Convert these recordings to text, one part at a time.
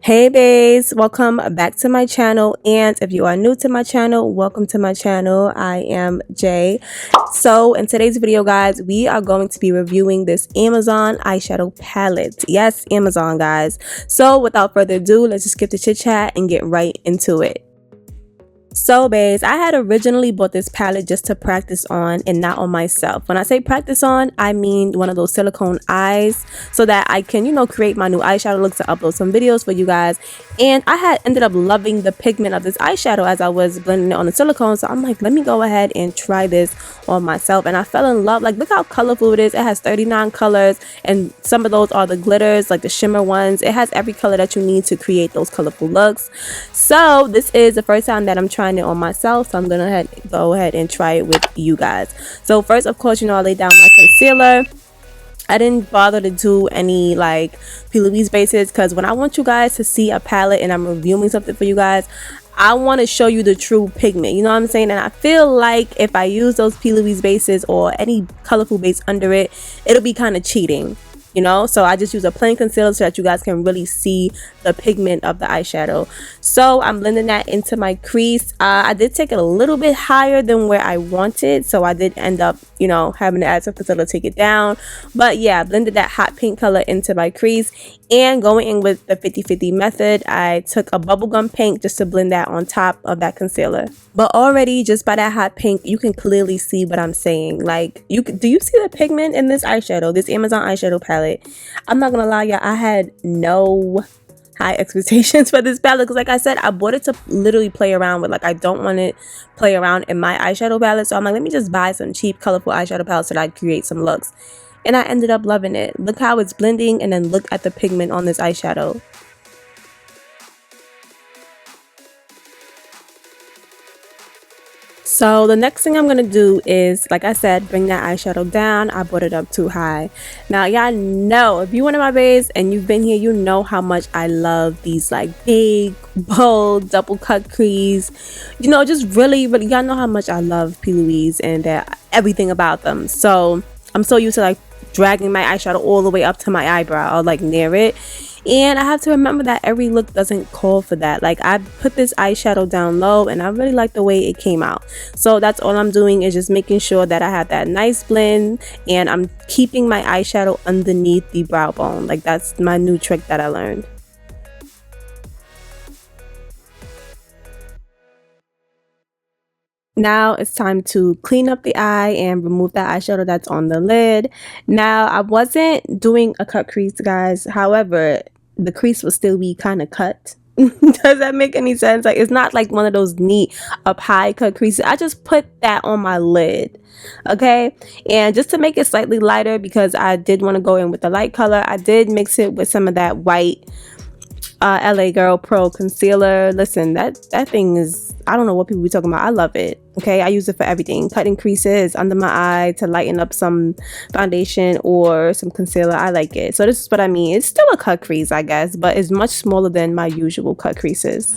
Hey babes, welcome back to my channel, and if you are new to my channel, welcome to my channel. I am Jay. So in today's video guys, we are going to be reviewing this Amazon eyeshadow palette. Yes, Amazon guys. So without further ado, let's just skip the chit chat and get right into it. So babes, I had originally bought this palette just to practice on and not on myself. When I say practice on, I mean one of those silicone eyes so that I can, create my new eyeshadow looks and upload some videos for you guys. And I had ended up loving the pigment of this eyeshadow as I was blending it on the silicone. So I'm like, let me go ahead and try this on myself. And I fell in love. Like, look how colorful it is. It has 39 colors and some of those are the glitters, like the shimmer ones. It has every color that you need to create those colorful looks. So this is the first time that I'm trying it on myself, so I'm gonna go ahead and try it with you guys. So first, of course, I laid down my concealer. I didn't bother to do any like P. Louise bases because when I want you guys to see a palette and I'm reviewing something for you guys, I want to show you the true pigment, you know what I'm saying? And I feel like if I use those P. Louise bases or any colorful base under it, it'll be kind of cheating. So I just use a plain concealer so that you guys can really see the pigment of the eyeshadow. So I'm blending that into my crease. I did take it a little bit higher than where I wanted, so I did end up having to add some concealer to take it down. But yeah, I blended that hot pink color into my crease, and going in with the 50-50 method, I took a bubblegum pink just to blend that on top of that concealer. But already just by that hot pink, you can clearly see what I'm saying. Like, do you see the pigment in this eyeshadow, this Amazon eyeshadow palette? I'm not gonna lie, y'all, I had no high expectations for this palette because, like I said, I bought it to literally play around with. Like, I don't want to play around in my eyeshadow palette, so I'm like, let me just buy some cheap colorful eyeshadow palettes so that I create some looks. And I ended up loving it. Look how it's blending, and then look at the pigment on this eyeshadow. So the next thing I'm going to do is, like I said, bring that eyeshadow down. I brought it up too high. Now, y'all know, if you're one of my babes and you've been here, you know how much I love these like big, bold, double cut crease. Just really, really, y'all know how much I love P. Louise and everything about them. So I'm so used to like dragging my eyeshadow all the way up to my eyebrow or like near it. And I have to remember that every look doesn't call for that. Like, I put this eyeshadow down low and I really like the way it came out. So that's all I'm doing, is just making sure that I have that nice blend and I'm keeping my eyeshadow underneath the brow bone. Like, that's my new trick that I learned. Now it's time to clean up the eye and remove that eyeshadow that's on the lid. Now, I wasn't doing a cut crease, guys. However, the crease will still be kind of cut. Does that make any sense? Like, it's not like one of those neat up high cut creases. I just put that on my lid. Okay, and just to make it slightly lighter, because I did want to go in with the light color, I did mix it with some of that white LA Girl Pro concealer. Listen, that thing is, I don't know what people be talking about. I love it. Okay, I use it for everything. Cutting creases under my eye, to lighten up some foundation or some concealer. I like it. So this is what I mean. It's still a cut crease, I guess, but it's much smaller than my usual cut creases.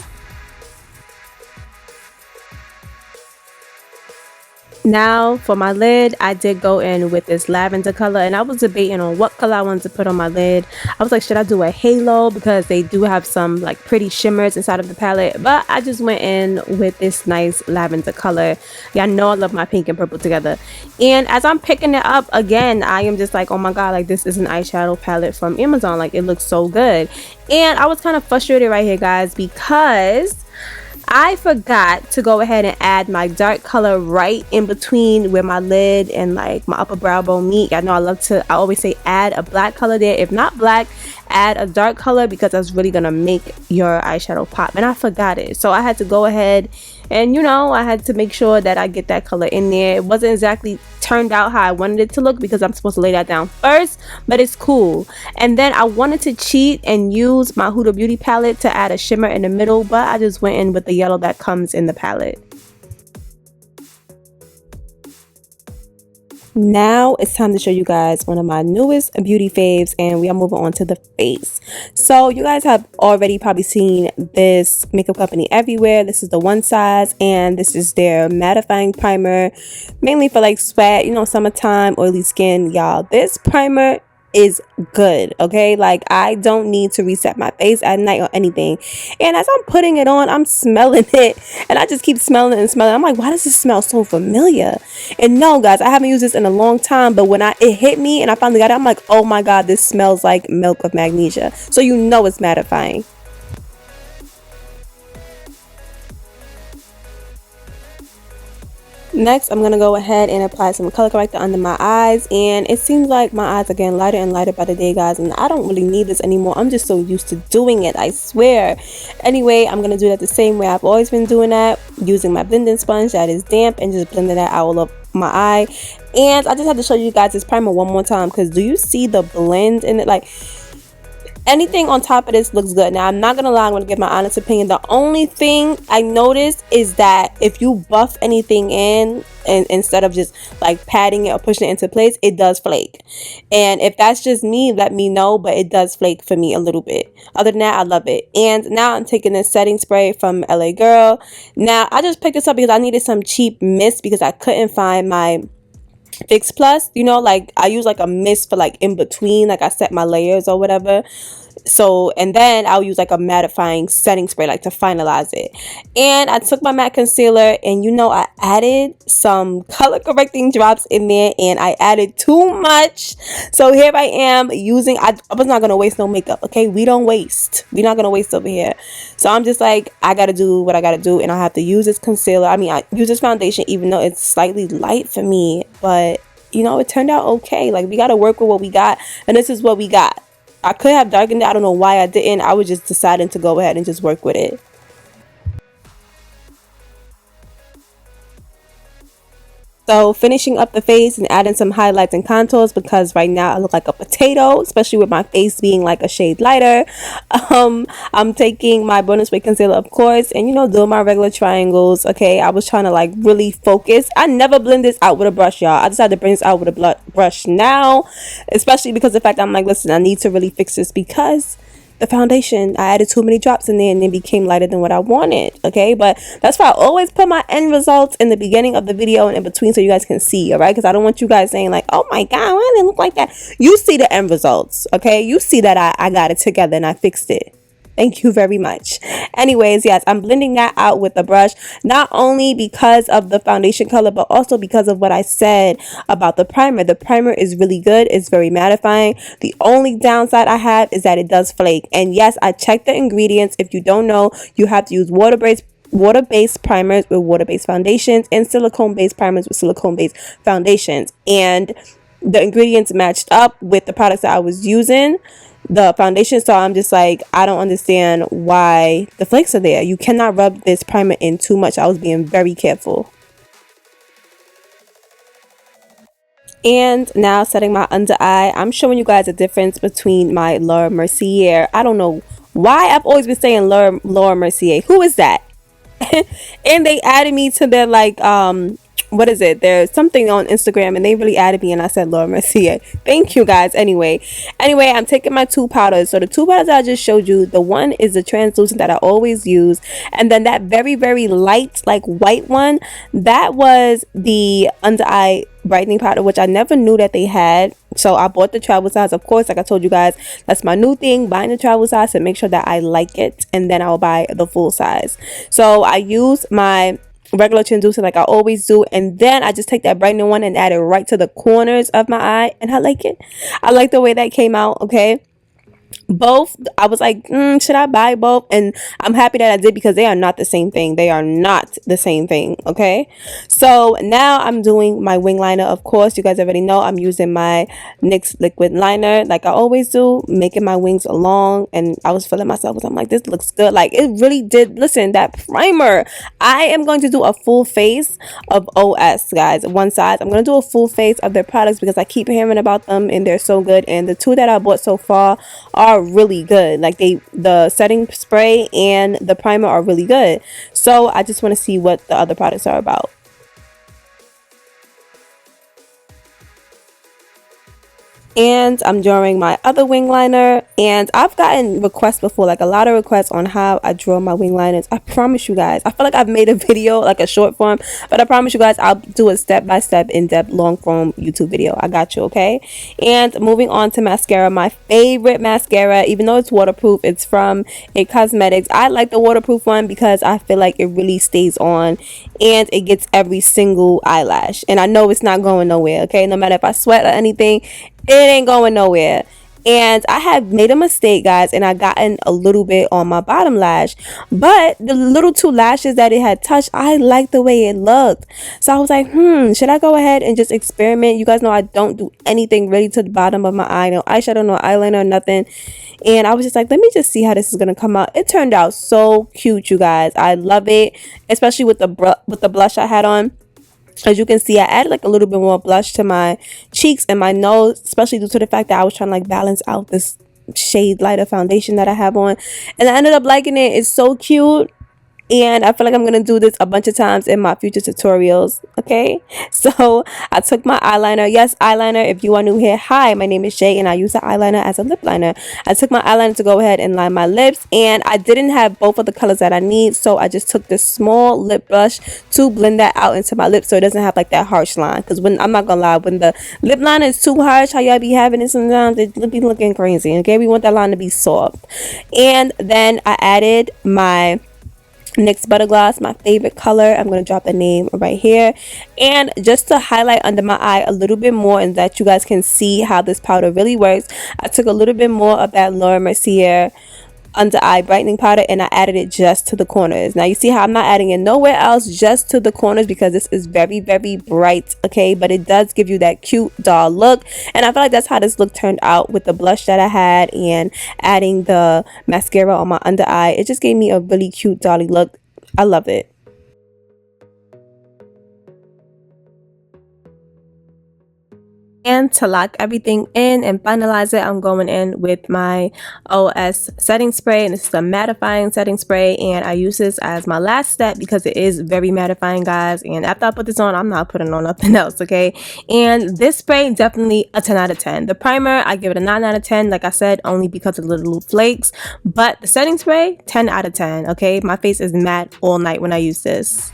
Now for my lid, I did go in with this lavender color, and I was debating on what color I wanted to put on my lid. I was like, should I do a halo, because they do have some like pretty shimmers inside of the palette, but I just went in with this nice lavender color. Y'all know I love my pink and purple together. And as I'm picking it up again, I am just like, oh my god, like, this is an eyeshadow palette from Amazon. Like, it looks so good. And I was kind of frustrated right here, guys, because I forgot to go ahead and add my dark color right in between where my lid and like my upper brow bone meet. I know I always say add a black color there. If not black, add a dark color, because that's really gonna make your eyeshadow pop. And I forgot it, so I had to go ahead and I had to make sure that I get that color in there. It wasn't exactly turned out how I wanted it to look, because I'm supposed to lay that down first, but it's cool. And then I wanted to cheat and use my Huda Beauty palette to add a shimmer in the middle, but I just went in with the yellow that comes in the palette. Now it's time to show you guys one of my newest beauty faves, and we are moving on to the face. So you guys have already probably seen this makeup company everywhere. This is the One Size, and this is their mattifying primer, mainly for like sweat, summertime, oily skin. Y'all, this primer is good. Okay, like I don't need to reset my face at night or anything. And as I'm putting it on, I'm smelling it, and I just keep smelling it and smelling it. I'm like, why does this smell so familiar? And no, guys, I haven't used this in a long time, but when it hit me and I finally got it, I'm like, oh my god, this smells like milk of magnesia. So you know it's mattifying. Next, I'm going to go ahead and apply some color corrector under my eyes, and it seems like my eyes are getting lighter and lighter by the day, guys, and I don't really need this anymore. I'm just so used to doing it, I swear. Anyway, I'm going to do that the same way I've always been doing that, using my blending sponge that is damp and just blending that out all up my eye. And I just have to show you guys this primer one more time, because do you see the blend in it? Like, anything on top of this looks good. Now, I'm not gonna lie, I'm gonna give my honest opinion. The only thing I noticed is that if you buff anything in, and instead of just like patting it or pushing it into place, it does flake. And if that's just me, let me know, but it does flake for me a little bit. Other than that, I love it. And now I'm taking this setting spray from LA Girl. Now, I just picked this up because I needed some cheap mist because I couldn't find my Fix Plus, you know, like I use like a mist for like in between, like I set my layers or whatever. So, and then I'll use like a mattifying setting spray like to finalize it. And I took my matte concealer, and you know, I added some color correcting drops in there, and I added too much. So here I am using, I was not gonna waste no makeup, okay? We don't waste, we're not gonna waste over here. So I'm just like, I gotta do what I gotta do, and I have to use this concealer. I mean, I use this foundation even though it's slightly light for me, but you know, it turned out okay. Like, we gotta work with what we got, and this is what we got. I could have darkened it. I don't know why I didn't. I was just deciding to go ahead and just work with it. So finishing up the face and adding some highlights and contours, because right now I look like a potato, especially with my face being like a shade lighter. I'm taking my bonus weight concealer, of course, and you know, doing my regular triangles. Okay, I was trying to like really focus. I never blend this out with a brush, y'all. I decided to bring this out with a brush now, especially because of the fact I'm like, listen, I need to really fix this because the foundation, I added too many drops in there and it became lighter than what I wanted. Okay, but that's why I always put my end results in the beginning of the video and in between, so you guys can see. All right, because I don't want you guys saying like, oh my god, why did it look like that? You see the end results. Okay, you see that I got it together and I fixed it. Thank you very much. Anyways, yes, I'm blending that out with a brush, not only because of the foundation color, but also because of what I said about the primer. The primer is really good. It's very mattifying. The only downside I have is that it does flake. And yes, I checked the ingredients. If you don't know, you have to use water-based primers with water-based foundations and silicone-based primers with silicone-based foundations. And the ingredients matched up with the products that I was using, the foundation. So I'm just like, I don't understand why the flakes are there. You cannot rub this primer in too much. I was being very careful. And now setting my under eye, I'm showing you guys the difference between my Laura Mercier. I don't know why I've always been saying Laura Mercier. Who is that? And they added me to their like what is it, there's something on Instagram, and they really added me and I said Laura Mercier. Thank you guys. Anyway, I'm taking my two powders. So the two powders I just showed you, the one is the translucent that I always use, and then that very very light like white one, that was the under eye brightening powder, which I never knew that they had. So I bought the travel size, of course. Like I told you guys, that's my new thing, buying the travel size to make sure that I like it, and then I'll buy the full size. So I use my regular translucent like I always do, and then I just take that brightening one and add it right to the corners of my eye, and I like it. I like the way that came out. Okay, both, I was like, should I buy both? And I'm happy that I did, because they are not the same thing. They are not the same thing. Okay, so now I'm doing my wing liner. Of course, you guys already know I'm using my NYX liquid liner like I always do, making my wings long. And I was feeling myself, I'm like, this looks good. Like, it really did. Listen, that primer, I am going to do a full face of OS, guys, one size. I'm going to do a full face of their products because I keep hearing about them and they're so good. And the two that I bought so far are really good. Like, the setting spray and the primer are really good. So I just want to see what the other products are about. And I'm drawing my other wing liner, and I've gotten requests before, like a lot of requests on how I draw my wing liners. I promise you guys, I feel like I've made a video, like a short form, but I promise you guys I'll do a step-by-step in-depth long form YouTube video. I got you, okay? And moving on to mascara, my favorite mascara, even though it's waterproof, it's from It Cosmetics. I like the waterproof one because I feel like it really stays on and it gets every single eyelash, and I know it's not going nowhere, okay? No matter if I sweat or anything, it ain't going nowhere. And I have made a mistake, guys, and I gotten a little bit on my bottom lash, but the little two lashes that it had touched, I liked the way it looked. So I was like, should I go ahead and just experiment? You guys know I don't do anything really to the bottom of my eye, no eyeshadow, no eyeliner, nothing. And I was just like, let me just see how this is gonna come out. It turned out so cute, you guys. I love it, especially with the blush I had on. As you can see, I added like a little bit more blush to my cheeks and my nose, especially due to the fact that I was trying to like balance out this shade lighter foundation that I have on, and I ended up liking it. It's so cute. And I feel like I'm going to do this a bunch of times in my future tutorials, okay? So I took my eyeliner. Yes, eyeliner. If you are new here, hi, my name is Jay, and I use the eyeliner as a lip liner. I took my eyeliner to go ahead and line my lips, and I didn't have both of the colors that I need, so I just took this small lip brush to blend that out into my lips so it doesn't have like that harsh line. Because when, I'm not going to lie, when the lip liner is too harsh, how y'all be having it sometimes, it be looking crazy, okay? We want that line to be soft. And then I added my NYX Butter Gloss, my favorite color. I'm going to drop the name right here, and just to highlight under my eye a little bit more and that you guys can see how this powder really works, I took a little bit more of that Laura Mercier under eye brightening powder and I added it just to the corners. Now you see how I'm not adding it nowhere else, just to the corners, because this is very, very bright, okay? But it does give you that cute doll look, and I feel like that's how this look turned out with the blush that I had and adding the mascara on my under eye. It just gave me a really cute dolly look. I love it. And to lock everything in and finalize it, I'm going in with my OS setting spray, and this is a mattifying setting spray, and I use this as my last step because it is very mattifying, guys. And after I put this on, I'm not putting on nothing else, okay? And this spray, definitely a 10 out of 10. The primer, I give it a 9 out of 10, like I said, only because of the little flakes. But the setting spray, 10 out of 10, okay? My face is matte all night when I use this.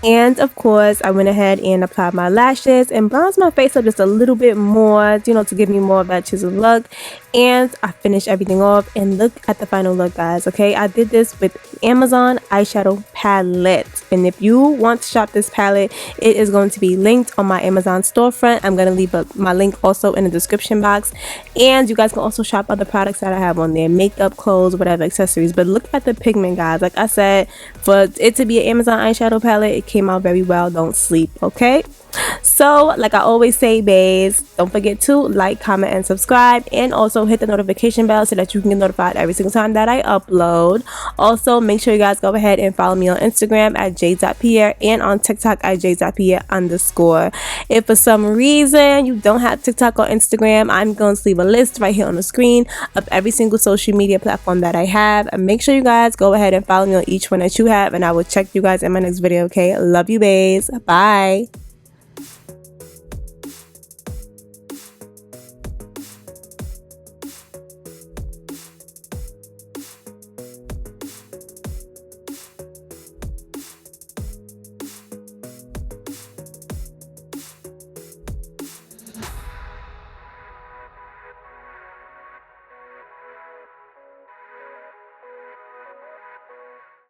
And of course, I went ahead and applied my lashes and bronzed my face up just a little bit more, you know, to give me more of that chiseled look. And I finished everything off, and look at the final look, guys, okay? I did this with Amazon eyeshadow palette, and if you want to shop this palette, it is going to be linked on my Amazon storefront. I'm going to leave my link also in the description box, and you guys can also shop other products that I have on there, makeup, clothes, whatever, accessories. But look at the pigment, guys. Like I said, for it to be an Amazon eyeshadow palette, it came out very well. Don't sleep, okay? So like I always say, babes, don't forget to like, comment, and subscribe, and also hit the notification bell so that you can get notified every single time that I upload. Also, make sure you guys go ahead and follow me on Instagram at Jaiye.Pierre and on TikTok at Jaiye_. If for some reason you don't have TikTok or Instagram, I'm going to leave a list right here on the screen of every single social media platform that I have, and make sure you guys go ahead and follow me on each one that you have, and I will check you guys in my next video, okay? Love you, babes. Bye.